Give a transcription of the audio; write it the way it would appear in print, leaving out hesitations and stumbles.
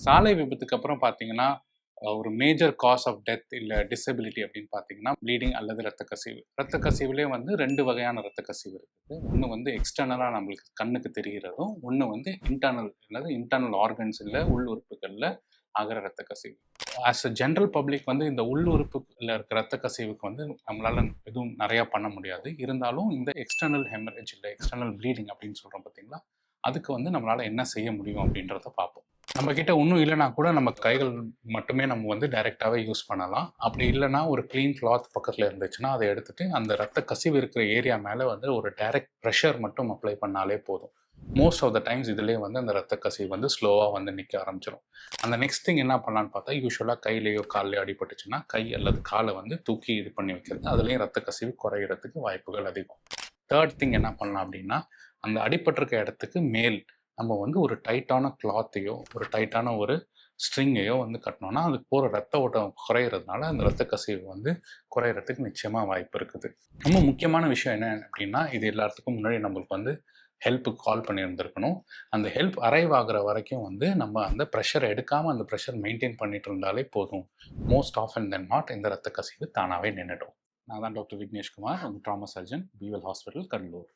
சாலை விபத்துக்கு அப்புறம் பார்த்தீங்கன்னா, ஒரு மேஜர் காஸ் ஆஃப் டெத் இல்ல டிசபிலிட்டி அப்படின்னு பார்த்தீங்கன்னா, ப்ளீடிங் அல்லது இரத்த கசிவு. இரத்த கசிவுலயே வந்து 2 வகையான இரத்த கசிவு இருக்குது. ஒண்ணு வந்து எக்ஸ்டர்னலா நம்மளுக்கு கண்ணுக்கு தெரிகிறதும், ஒண்ணு வந்து இன்டர்னல் ஆர்கன்ஸ் இல்ல உள் உறுப்புகள்ல ஆகுற இரத்த கசிவு. ஆஸ் அ ஜெனரல் பப்ளிக் வந்து இந்த உள் உறுப்புல இருக்க இரத்த கசிவுக்கு வந்து நம்மளால எதுவும் நெறையா பண்ண முடியாது. இருந்தாலும் இந்த எக்ஸ்டர்னல் ஹெமரேஜ் இல்ல எக்ஸ்டர்னல் ப்ளீடிங் அப்படின்னு சொல்றோம் பார்த்தீங்களா? அதுக்கு வந்து நம்மளால என்ன செய்ய முடியும் அப்படின்றத பார்ப்போம். நம்ம கிட்ட ஒன்றும் இல்லைனா கூட நம்ம கைகள் மட்டுமே நம்ம வந்து டைரெக்டாகவே யூஸ் பண்ணலாம். அப்படி இல்லைனா ஒரு க்ளீன் கிளாத் பக்கத்தில் இருந்துச்சுன்னா அதை எடுத்துட்டு அந்த ரத்த கசிவு இருக்கிற ஏரியா மேலே வந்து ஒரு டைரக்ட் ப்ரெஷர் மட்டும் அப்ளை பண்ணாலே போதும். மோஸ்ட் ஆஃப் த டைம்ஸ் இதுலேயே வந்து அந்த ரத்த கசிவு வந்து ஸ்லோவாக வந்து நிற்க ஆரம்பிச்சிடும். அந்த நெக்ஸ்ட் திங் என்ன பண்ணலான்னு பார்த்தா, யூஸ்வலாக கையிலையோ கால்லையோ அடிபட்டுச்சுன்னா கை அல்லது காலை வந்து தூக்கி இது பண்ணி வைக்கிறது. அதுலேயும் ரத்த கசிவு குறையிறதுக்கு வாய்ப்புகள் அதிகம். தேர்ட் திங் என்ன பண்ணலாம் அப்படின்னா, அந்த அடிபட்டிருக்க இடத்துக்கு மேல் நம்ம வந்து ஒரு டைட்டான கிளாத்தையோ ஒரு டைட்டான ஒரு ஸ்ட்ரிங்கையோ வந்து கட்டினோம்னா அது போகிற ரத்த ஓட்டம் குறையிறதுனால அந்த ரத்த கசிவு வந்து குறையிறதுக்கு நிச்சயமாக வாய்ப்பு இருக்குது. ரொம்ப முக்கியமான விஷயம் என்ன அப்படின்னா, இது எல்லாத்துக்கும் முன்னாடி நம்மளுக்கு வந்து ஹெல்ப்புக்கு கால் பண்ணியிருந்திருக்கணும். அந்த ஹெல்ப் அரைவ் ஆகிற வரைக்கும் வந்து நம்ம அந்த ப்ரெஷரை எடுக்காமல் அந்த ப்ரெஷர் மெயின்டைன் பண்ணிட்டு இருந்தாலே போதும். மோஸ்ட் ஆஃபன் தென் நாட் இந்த ரத்த கசிவு தானாகவே நின்றுடும். நான் தான் doctor Vigneshkumar, trauma surgeon, PL hospital, Cuddalore.